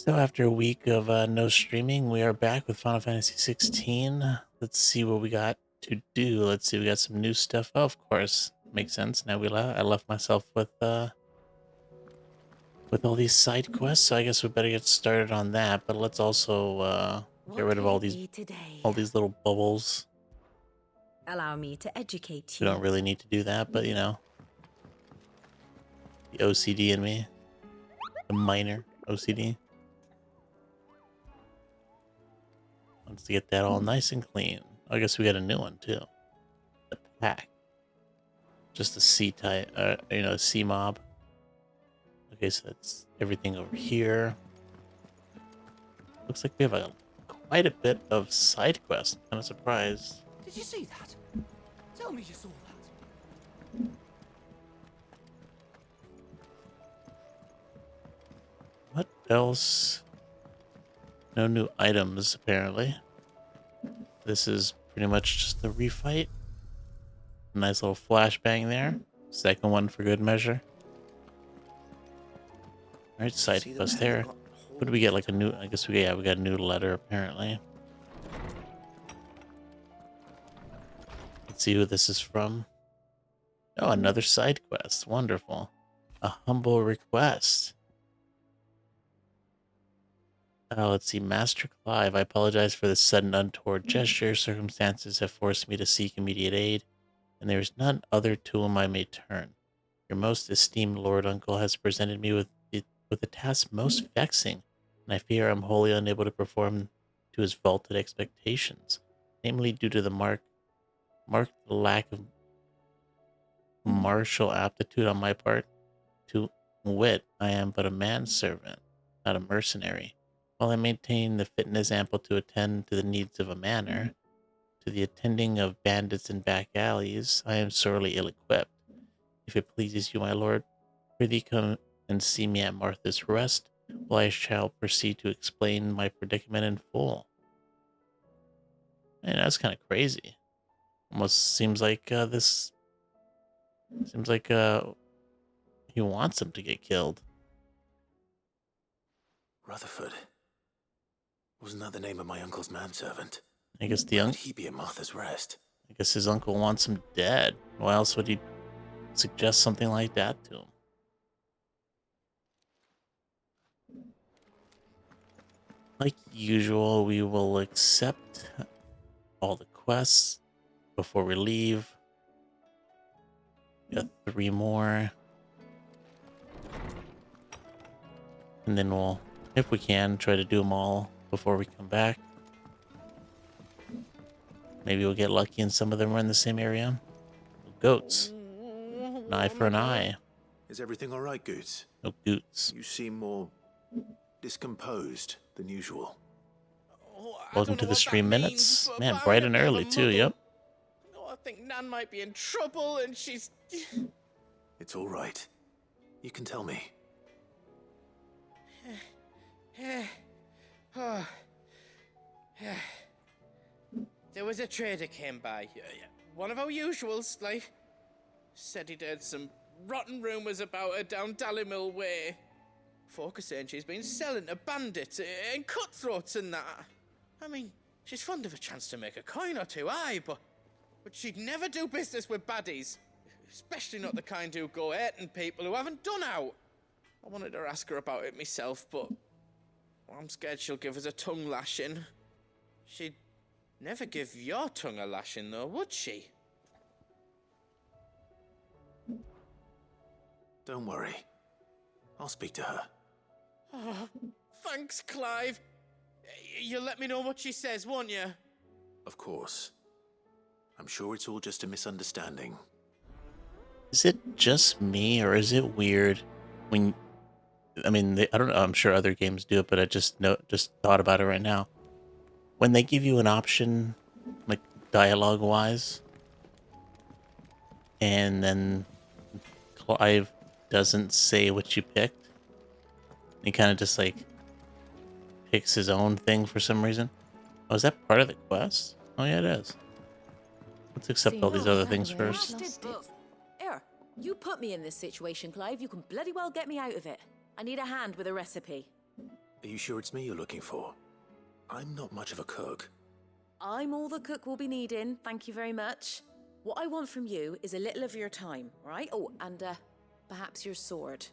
So after a week of no streaming, we are back with Final Fantasy 16. Let's see what we got to do. Let's see, we got some new stuff. Oh, of course, makes sense. I left myself with all these side quests, so I guess we better get started on that. But let's also get What rid of can it be today? all these little bubbles. Allow me to educate We don't you. really need to do that, but the OCD in me, the minor OCD, wants to get that all nice and clean. I guess we got a new one too. The pack. Just a C type, a C mob. Okay, so that's everything over here. Looks like we have quite a bit of side quests. I'm kind of surprised. Did you see that? Tell me you saw that. What else? No new items, apparently. This is pretty much just the refight. Nice little flashbang there. Second one for good measure. Alright, side quest there. What do we get? Like a new, I guess we got a new letter, apparently. Let's see who this is from. Oh, another side quest. Wonderful. A humble request. Let's see. Master Clive, I apologize for this sudden untoward gesture. Circumstances have forced me to seek immediate aid, and there is none other to whom I may turn. Your most esteemed Lord Uncle has presented me with a task most vexing, and I fear I'm wholly unable to perform to his vaulted expectations, namely due to the marked lack of martial aptitude on my part. To wit, I am but a manservant, not a mercenary. While I maintain the fitness ample to attend to the needs of a manor, to the attending of bandits in back alleys, I am sorely ill-equipped. If it pleases you, my lord, prithee come and see me at Martha's Rest, while I shall proceed to explain my predicament in full. Man, that's kind of crazy. Almost seems like he wants him to get killed. Rutherford. Wasn't that the name of my uncle's manservant? I guess Why would he be at Martha's Rest? I guess his uncle wants him dead. Why else would he suggest something like that to him? Like usual, we will accept all the quests before we leave. Got 3 more. And then we'll, if we can, try to do them all before we come back. Maybe we'll get lucky and some of them are in the same area. Goats. An eye for an eye. Is everything all right, Goots? No goots. You seem more discomposed than usual. Welcome to the stream minutes. Man, bright and early too, yep. I think Nan might be in trouble and she's... It's all right. You can tell me. There was a trader came by. One of our usuals, like. Said he'd heard some rotten rumours about her down Dallymill Way. Folk are saying she's been selling to bandits and cutthroats and that. I mean, she's fond of a chance to make a coin or two, aye, but she'd never do business with baddies. Especially not the kind who go hurting people who haven't done out. I wanted to ask her about it myself, but I'm scared she'll give us a tongue lashing. She'd never give your tongue a lashing, though, would she? Don't worry. I'll speak to her. Oh, thanks, Clive. You'll let me know what she says, won't you? Of course. I'm sure it's all just a misunderstanding. Is it just me, or is it weird when... I mean, I don't know, I'm sure other games do it, but I just thought about it right now. When they give you an option, like dialogue-wise, and then Clive doesn't say what you picked, he kind of just like picks his own thing for some reason. Oh, is that part of the quest? Oh yeah, it is. Let's accept all these other things first. Here, you put me in this situation, Clive. You can bloody well get me out of it. I need a hand with a recipe. Are you sure it's me you're looking for? I'm not much of a cook. I'm all the cook will be needing, thank you very much. What I want from you is a little of your time, right? Oh, and perhaps your sword.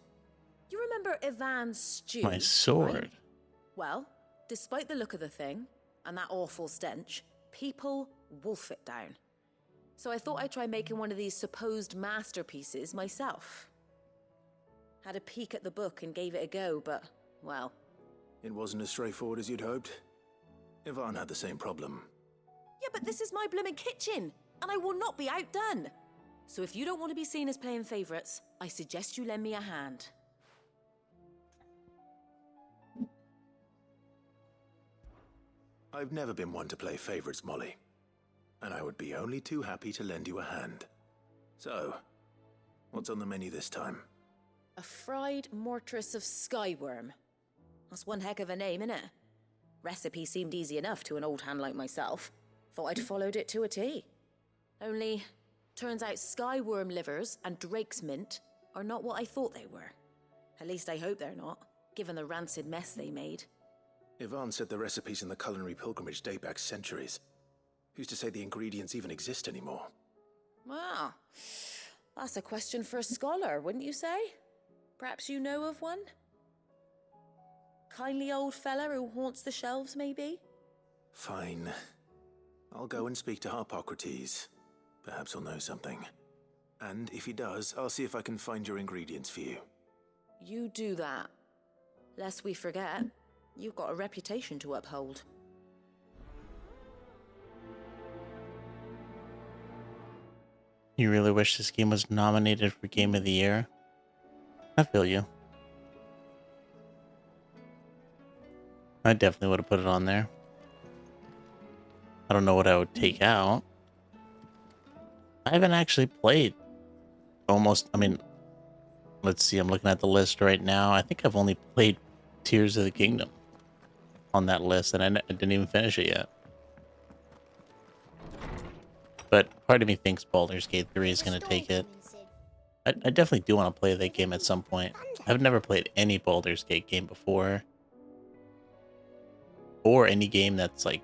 You remember Ivan's stew? My sword. Right? Well, despite the look of the thing, and that awful stench, people wolf it down. So I thought I'd try making one of these supposed masterpieces myself. Had a peek at the book and gave it a go, but, well... It wasn't as straightforward as you'd hoped. Ivan had the same problem. Yeah, but this is my blooming kitchen, and I will not be outdone. So if you don't want to be seen as playing favourites, I suggest you lend me a hand. I've never been one to play favorites, Molly. And I would be only too happy to lend you a hand. So, what's on the menu this time? A fried mortress of skyworm. That's one heck of a name, innit? Recipe seemed easy enough to an old hand like myself. Thought I'd followed it to a T. Only, turns out skyworm livers and drake's mint are not what I thought they were. At least I hope they're not, given the rancid mess they made. Ivan said the recipes in the culinary pilgrimage date back centuries. Who's to say the ingredients even exist anymore? Well, that's a question for a scholar, wouldn't you say? Perhaps you know of one? Kindly old fella who haunts the shelves, maybe? Fine. I'll go and speak to Harpocrates. Perhaps he'll know something. And if he does, I'll see if I can find your ingredients for you. You do that. Lest we forget, you've got a reputation to uphold. You really wish this game was nominated for Game of the Year? I feel you. I definitely would have put it on there. I don't know what I would take out. I haven't actually played almost, I mean, let's see, I'm looking at the list right now. I think I've only played Tears of the Kingdom on that list, and I didn't even finish it yet. But part of me thinks Baldur's Gate 3 is going to take it. I definitely do want to play that game at some point. I've never played any Baldur's Gate game before. Or any game that's like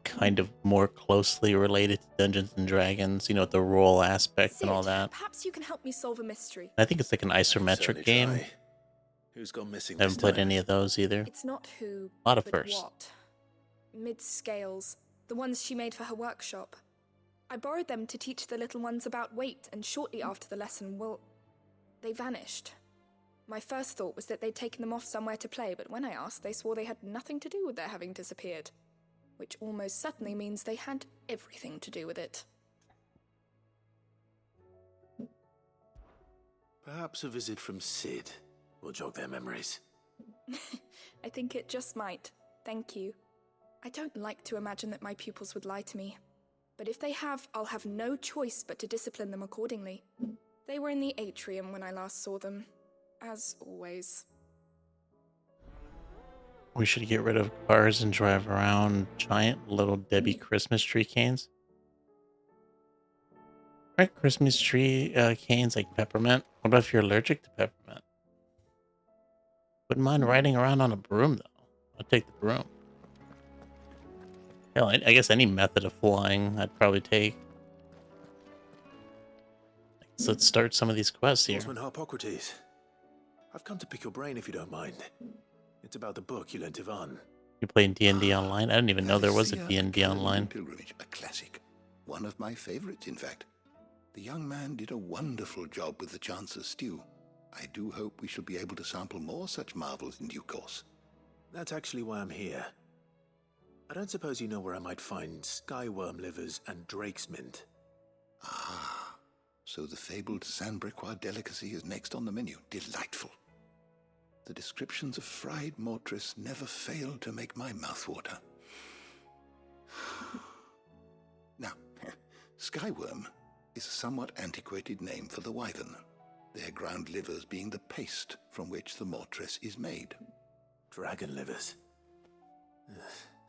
kind of more closely related to Dungeons and Dragons, you know, the role aspect and all that. Perhaps you can help me solve a mystery. I think it's like an isometric Certainly game. try. Who's gone missing I haven't this played time? any of those either. It's not who, A lot of but firsts. what. Mid-scales, the ones she made for her workshop. I borrowed them to teach the little ones about weight, and shortly after the lesson, well, they vanished. My first thought was that they'd taken them off somewhere to play, but when I asked, they swore they had nothing to do with their having disappeared. Which almost certainly means they had everything to do with it. Perhaps a visit from Sid will jog their memories. I think it just might. Thank you. I don't like to imagine that my pupils would lie to me. But if they have, I'll have no choice but to discipline them accordingly. They were in the atrium when I last saw them. As always. We should get rid of cars and drive around giant little Debbie Christmas tree canes. Right, Christmas tree canes like peppermint. What about if you're allergic to peppermint? Wouldn't mind riding around on a broom though. I'll take the broom. Hell, I guess any method of flying I'd probably take. So let's start some of these quests here. Horseman Harpocrates. I've come to pick your brain if you don't mind. It's about the book you lent Ivan. You playing D&D online? I didn't even know there was a Alicia D&D online. Pilgrimage, a classic. One of my favorites, in fact. The young man did a wonderful job with the Chance's stew. I do hope we shall be able to sample more such marvels in due course. That's actually why I'm here. I don't suppose you know where I might find skyworm livers and drake's mint. Ah, so the fabled Saint-Briquois delicacy is next on the menu. Delightful. The descriptions of fried mortress never fail to make my mouth water. Now, skyworm is a somewhat antiquated name for the wyvern, their ground livers being the paste from which the mortress is made. Dragon livers.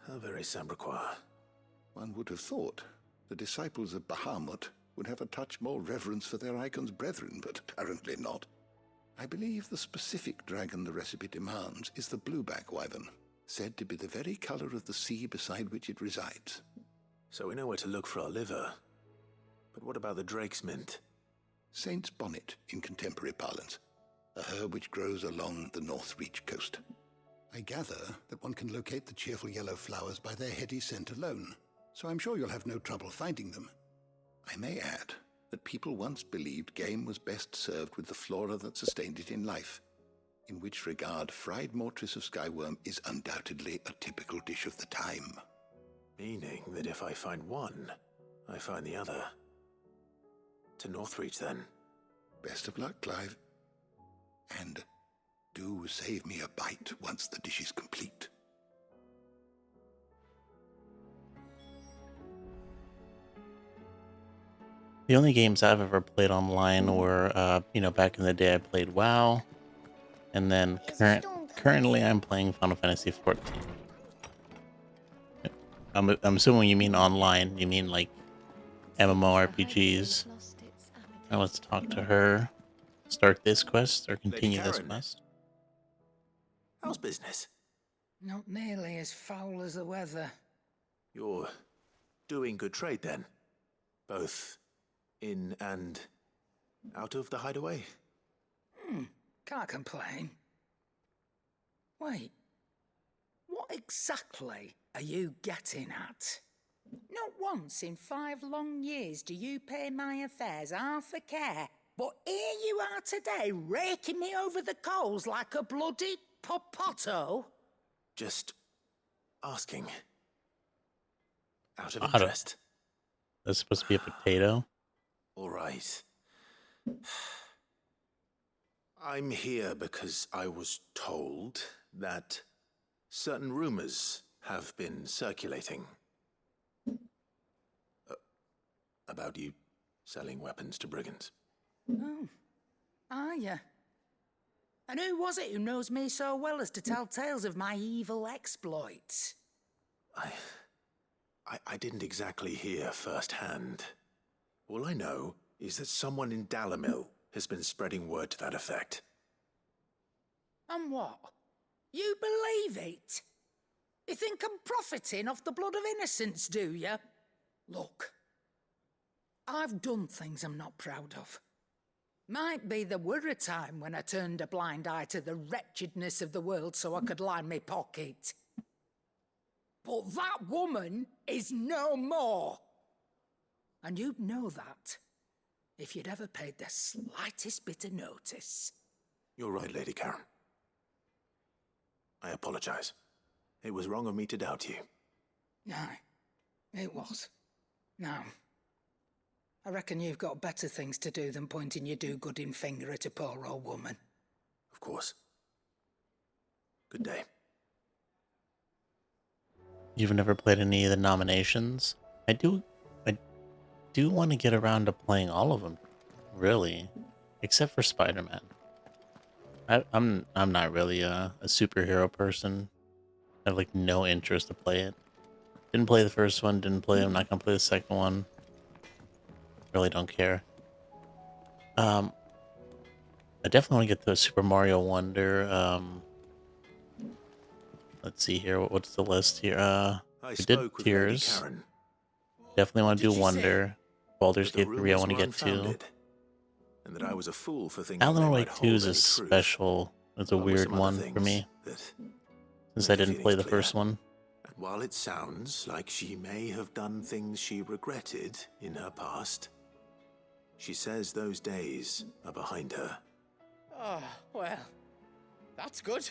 How very Saint-Briquois. One would have thought the disciples of Bahamut would have a touch more reverence for their icon's brethren, but apparently not. I believe the specific dragon the recipe demands is the blueback wyvern, said to be the very color of the sea beside which it resides. So we know where to look for our liver. But what about the drake's mint? Saint's bonnet in contemporary parlance, a herb which grows along the North Reach coast. I gather that one can locate the cheerful yellow flowers by their heady scent alone, so I'm sure you'll have no trouble finding them. I may add that people once believed game was best served with the flora that sustained it in life, in which regard fried mortress of skyworm is undoubtedly a typical dish of the time. Meaning that if I find one, I find the other. To Northreach, then. Best of luck, Clive. And do save me a bite once the dish is complete. The only games I've ever played online were, back in the day I played WoW, and then currently I'm playing Final Fantasy XIV. I'm assuming you mean online. You mean like MMORPGs. Now let's talk to her. Start this quest or continue this Karen. quest. How's business? Not nearly as foul as the weather. You're doing good trade, then? Both in and out of the hideaway? Can't complain. Wait, what exactly are you getting at? Not once in 5 long years do you pay my affairs half a care, but here you are today raking me over the coals like a bloody popoto? Just asking. Out of Out of- interest. That's supposed to be a potato. All right. I'm here because I was told that certain rumors have been circulating about you selling weapons to brigands. Oh, are you? And who was it who knows me so well as to tell tales of my evil exploits? I didn't exactly hear firsthand. All I know is that someone in Dalimil has been spreading word to that effect. And what? You believe it? You think I'm profiting off the blood of innocents, do you? Look, I've done things I'm not proud of. Might be there were a time when I turned a blind eye to the wretchedness of the world so I could line my pocket. But that woman is no more. And you'd know that if you'd ever paid the slightest bit of notice. You're right, Lady Karen. I apologize. It was wrong of me to doubt you. Aye, it was. Now, I reckon you've got better things to do than pointing your do-gooding finger at a poor old woman. Of course. Good day. You've never played any of the nominations? I do want to get around to playing all of them, really, except for Spider-Man. I'm not really a superhero person. I have like no interest to play it. Didn't play the first one. Didn't play. I'm not gonna play the second one. Really don't care. I definitely want to get the Super Mario Wonder. Let's see here. What's the list here? I We did spoke with Lady Tears. Karen. Definitely want to Did do you Wonder. Baldur's But the Gate 3 I rumors want to were get to. unfounded, and that I was a fool for thinking Alan they Wake might 2 is hold a any truth, special. It's a along with weird some other one for things me, that since made I didn't the play the feelings clear. first one. And while it sounds like she may have done things she regretted in her past, she says those days are behind her. Oh, well, that's good.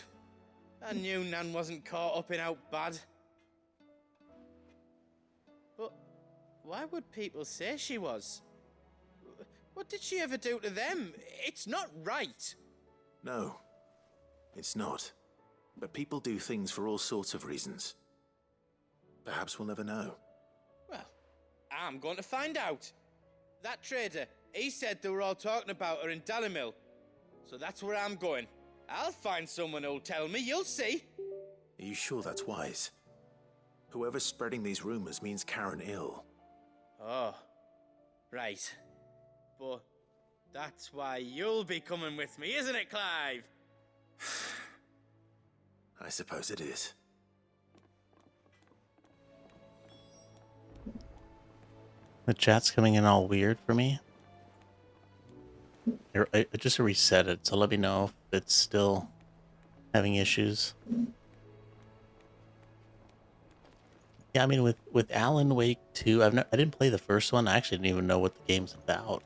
I knew Nan wasn't caught up in out bad. But why would people say she was? What did she ever do to them? It's not right. No, it's not. But people do things for all sorts of reasons. Perhaps we'll never know. Well, I'm going to find out. That trader, he said they were all talking about her in Dalimil. So that's where I'm going. I'll find someone who'll tell me, you'll see. Are you sure that's wise? Whoever's spreading these rumors means Karen ill. Oh, right. But That's why you'll be coming with me, isn't it, Clive? I suppose it is. The chat's coming in all weird for me. I just reset it, so let me know if it's still having issues. Yeah, I mean, with Alan Wake 2, I didn't play the first one. I actually didn't even know what the game's about.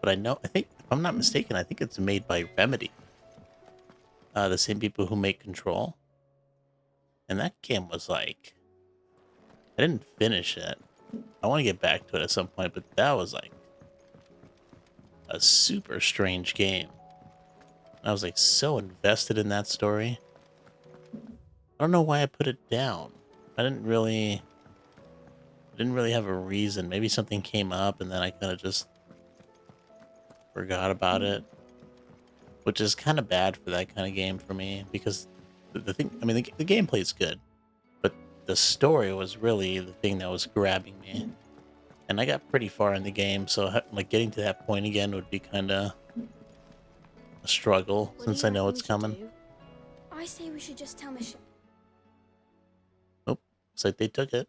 But I think, if I'm not mistaken, I think it's made by Remedy. The same people who make Control. And that game was like... I didn't finish it. I want to get back to it at some point, but that was like a super strange game. I was like so invested in that story. I don't know why I put it down. I didn't really have a reason. Maybe something came up and then I kind of just forgot about it, which is kind of bad for that kind of game for me, because the thing, I mean, the gameplay is good, but the story was really the thing that was grabbing me. And I got pretty far in the game, so like getting to that point again would be kind of a struggle, since I know it's coming. I say we should just tell Michelle. Oh, looks like they took it.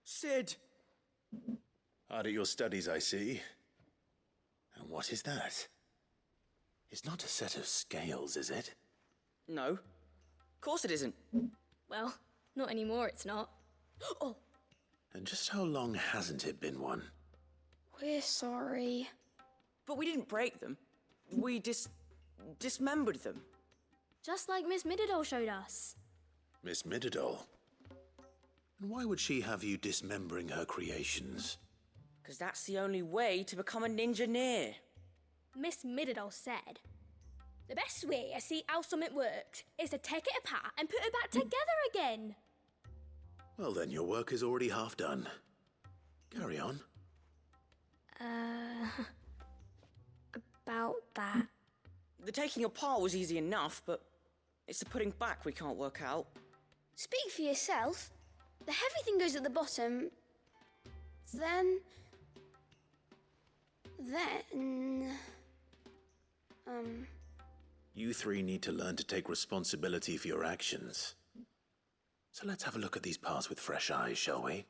Sid! Hard at your studies, I see. And what is that? It's not a set of scales, is it? No. Of course it isn't. Well, not anymore, it's not. Oh, And just how long hasn't it been one? we're sorry. But we didn't break them. We dismembered them. Just like Miss Mididol showed us. Miss Mididol? And why would she have you dismembering her creations? Because that's the only way to become a ninja-neer. Miss Mididol said, the best way I see how something works is to take it apart and put it back together again. Well then, your work is already half done. Carry on. About that. The taking apart was easy enough, but it's the putting back we can't work out. Speak for yourself. The heavy thing goes at the bottom. Then... You three need to learn to take responsibility for your actions. So let's have a look at these parts with fresh eyes, shall we?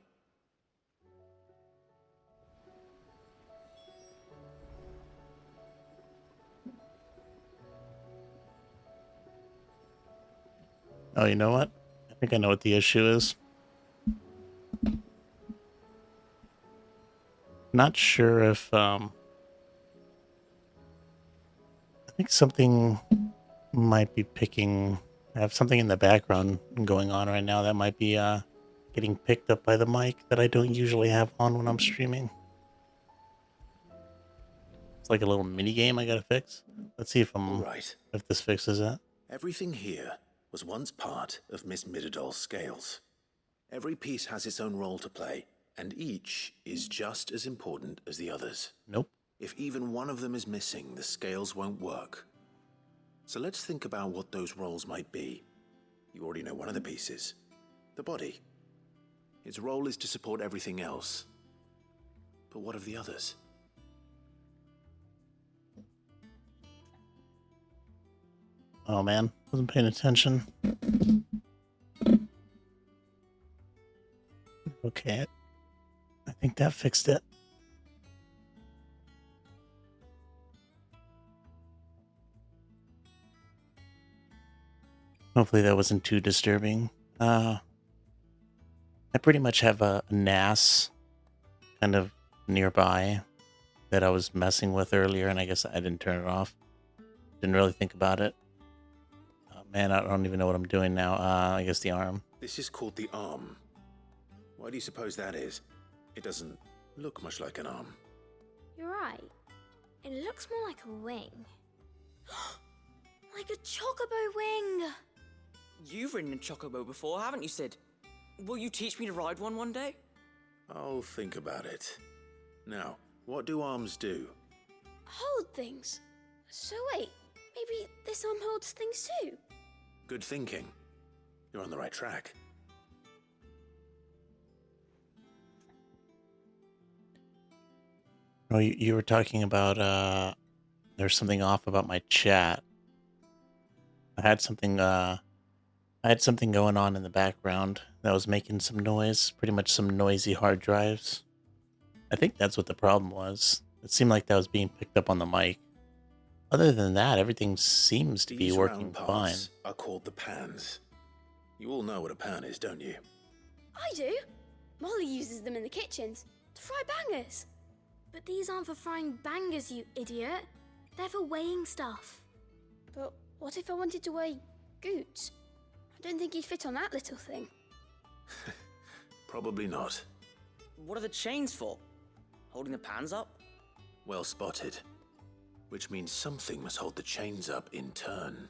Oh, you know what? I think I know what the issue is. Not sure if, I think something might be picking... I have something in the background going on right now that might be, getting picked up by the mic that I don't usually have on when I'm streaming. It's like a little mini game I gotta fix. Let's see if Right. if this fixes it. Everything here was once part of Miss Mididol's scales. Every piece has its own role to play, and each is just as important as the others. Nope. If even one of them is missing, the scales won't work. So let's think about what those roles might be. You already know one of the pieces. The body. Its role is to support everything else. But what of the others? Oh man, wasn't paying attention. Okay, I think that fixed it. Hopefully that wasn't too disturbing. I pretty much have a NAS kind of nearby that I was messing with earlier, and I guess I didn't turn it off. Didn't really think about it. Oh, man, I don't even know what I'm doing now. I guess the arm. This is called the arm. Why do you suppose that is? It doesn't look much like an arm. You're right. It looks more like a wing. Like a chocobo wing! You've ridden a chocobo before, haven't you, Sid? Will you teach me to ride one day? I'll think about it. Now, what do arms do? Hold things. So wait, maybe this arm holds things too? Good thinking. You're on the right track. No, you were talking about there's something off about my chat. I had something going on in the background that was making some noise, pretty much some noisy hard drives. I think that's what the problem was. It seemed like that was being picked up on the mic. Other than that, everything seems to be These working round fine. parts are called the pans. You all know what a pan is, don't you? I do. Molly uses them in the kitchens to fry bangers. But these aren't for frying bangers, you idiot. They're for weighing stuff. But what if I wanted to weigh Goots? I don't think he'd fit on that little thing. Probably not. What are the chains for? Holding the pans up? Well spotted. Which means something must hold the chains up in turn.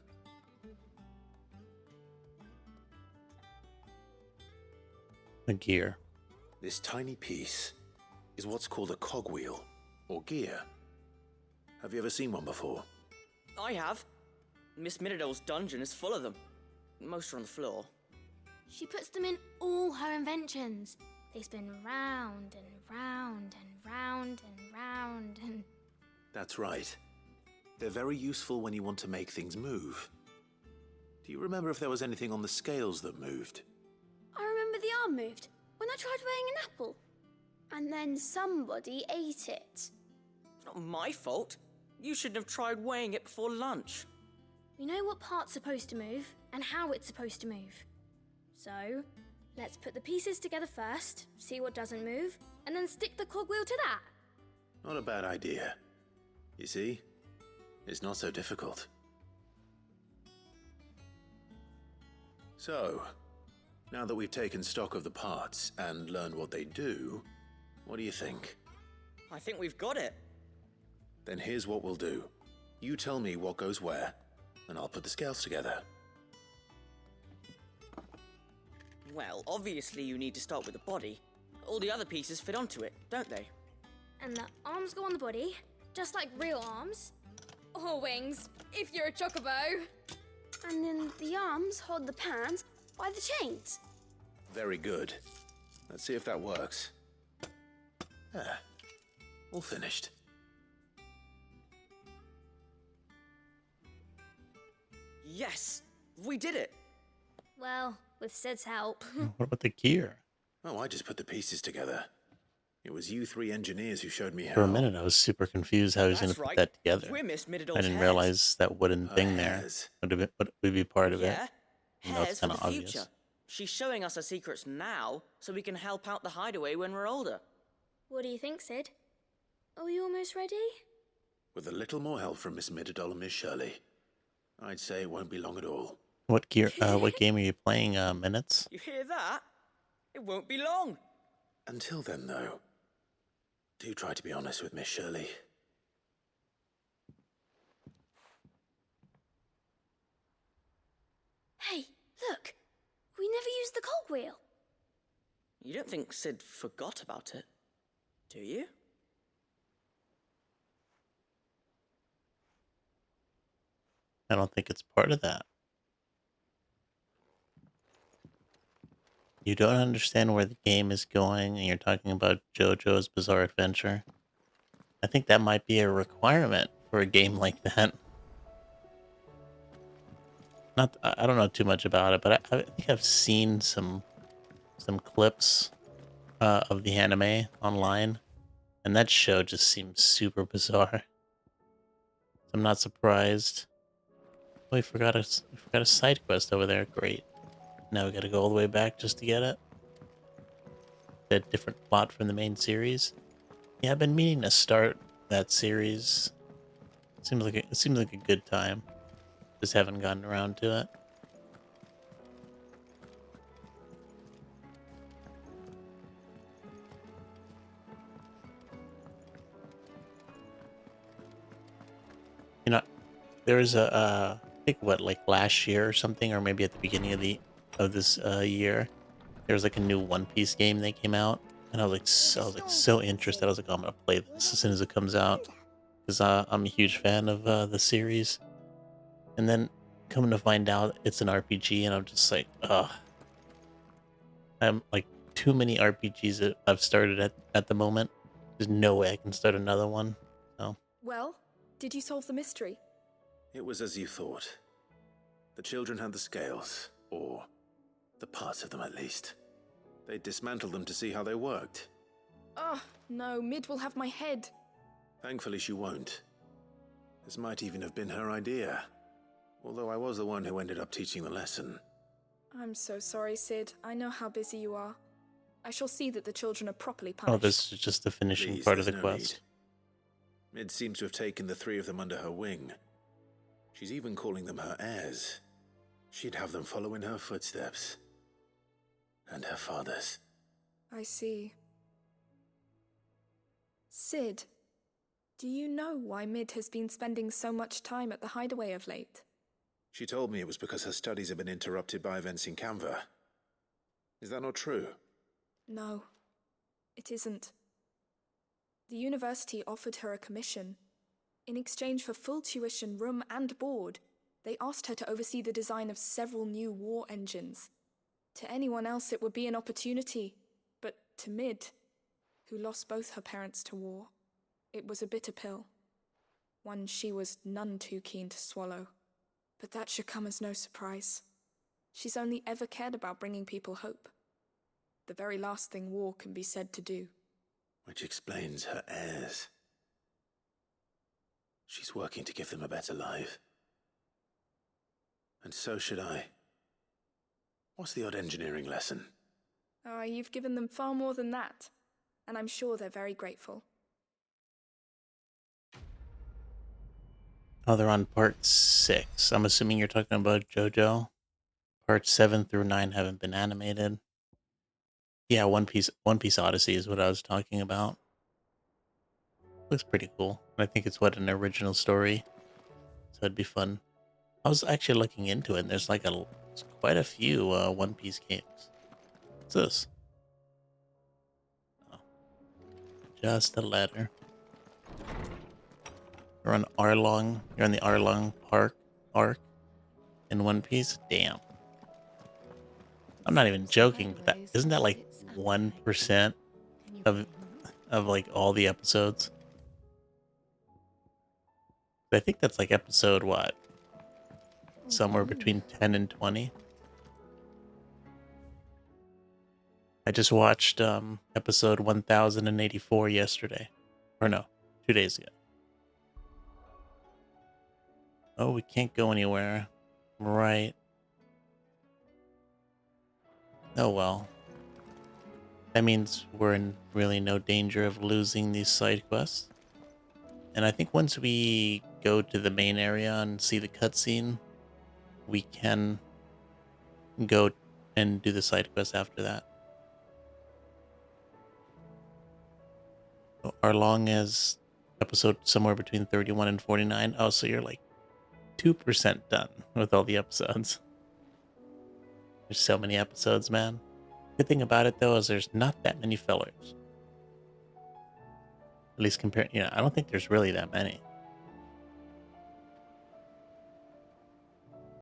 A gear. This tiny piece is what's called a cogwheel, or gear. Have you ever seen one before? I have. Miss Middledale's dungeon is full of them. Most are on the floor. She puts them in all her inventions. They spin round and round and round and round and... That's right. They're very useful when you want to make things move. Do you remember if there was anything on the scales that moved? I remember the arm moved when I tried weighing an apple. And then somebody ate it. It's not my fault. You shouldn't have tried weighing it before lunch. We know what part's supposed to move and how it's supposed to move. So, let's put the pieces together first, see what doesn't move, and then stick the cogwheel to that. Not a bad idea. You see? It's not so difficult. So, now that we've taken stock of the parts and learned what they do, what do you think? I think we've got it. Then here's what we'll do. You tell me what goes where, and I'll put the scales together. Well, obviously you need to start with the body. All the other pieces fit onto it, don't they? And the arms go on the body, just like real arms. Or wings, if you're a chocobo. And then the arms hold the pans by the chains. Very good. Let's see if that works. Ah, all finished. Yes! We did it! Well, with Sid's help. What about the gear? Oh, I just put the pieces together. It was you three engineers who showed me how. For a minute, I was super confused how he was going That's to put right. that together. We're Miss Middledale's I didn't hairs. realize that wooden thing there hairs. would be part of it. Yeah, You know, it's hairs for kind the of future. obvious. She's showing us her secrets now, so we can help out the hideaway when we're older. What do you think, Sid? Are we almost ready? With a little more help from Miss Middledale and Miss Shirley, I'd say it won't be long at all. What gear? What game are you playing? Minutes? You hear that? It won't be long. Until then, though, do try to be honest with Miss Shirley. Hey, look! We never used the cogwheel. You don't think Sid forgot about it, do you? I don't think it's part of that. You don't understand where the game is going, and you're talking about JoJo's Bizarre Adventure. I think that might be a requirement for a game like that. I don't know too much about it, but I think I've seen some clips of the anime online, and that show just seems super bizarre. I'm not surprised. Oh, we forgot a side quest over there. Great. Now we gotta go all the way back just to get it. A different plot from the main series. Yeah, I've been meaning to start that series. It seems like a good time. Just haven't gotten around to it. You know, there was I think like last year or something, or maybe at the beginning of this year, there was like a new One Piece game that came out, and I was so interested. I was like, oh, I'm gonna play this as soon as it comes out, because I'm a huge fan of the series. And then coming to find out it's an RPG, and I'm just like, ugh. I'm like too many RPGs that I've started at the moment, There's no way I can start another one. So Well, did you solve the mystery? It was as you thought. The children had the scales, or the parts of them at least. They dismantled them to see how they worked. Oh, no, Mid will have my head. Thankfully, she won't. This might even have been her idea. Although I was the one who ended up teaching the lesson. I'm so sorry, Sid. I know how busy you are. I shall see that the children are properly punished. oh, this is just the finishing Please, part of the there's no quest. need. Mid seems to have taken the 3 of them under her wing. She's even calling them her heirs. She'd have them follow in her footsteps. And her father's. I see. Sid, do you know why Mid has been spending so much time at the hideaway of late? She told me it was because her studies have been interrupted by events in Canva. Is that not true? No, it isn't. The university offered her a commission. In exchange for full tuition, room and board, they asked her to oversee the design of several new war engines. To anyone else it would be an opportunity, but to Mid, who lost both her parents to war, it was a bitter pill. One she was none too keen to swallow. But that should come as no surprise. She's only ever cared about bringing people hope. The very last thing war can be said to do. Which explains her heirs. She's working to give them a better life. And so should I. What's the odd engineering lesson? Oh, you've given them far more than that. And I'm sure they're very grateful. Oh, they're on part 6. I'm assuming you're talking about JoJo. Parts 7 through 9 haven't been animated. Yeah, One Piece Odyssey is what I was talking about. Looks pretty cool. I think it's an original story. So it'd be fun. I was actually looking into it, and there's quite a few One Piece games. What's this? Oh, just a letter. You're on Arlong. You're on the Arlong Park arc in One Piece. Damn. I'm not even joking, but isn't that like 1% of like all the episodes? I think that's like episode what? Somewhere between 10 and 20. I just watched episode 1084 yesterday. Or no, 2 days ago. Oh, we can't go anywhere. Right. Oh well. That means we're in really no danger of losing these side quests. And I think once we go to the main area and see the cutscene, we can go and do the side quest after that. So Arlong is episode somewhere between 31 and 49. Oh, so you're like 2% done with all the episodes. There's so many episodes, man. Good thing about it, though, is there's not that many fillers. At least compared, I don't think there's really that many.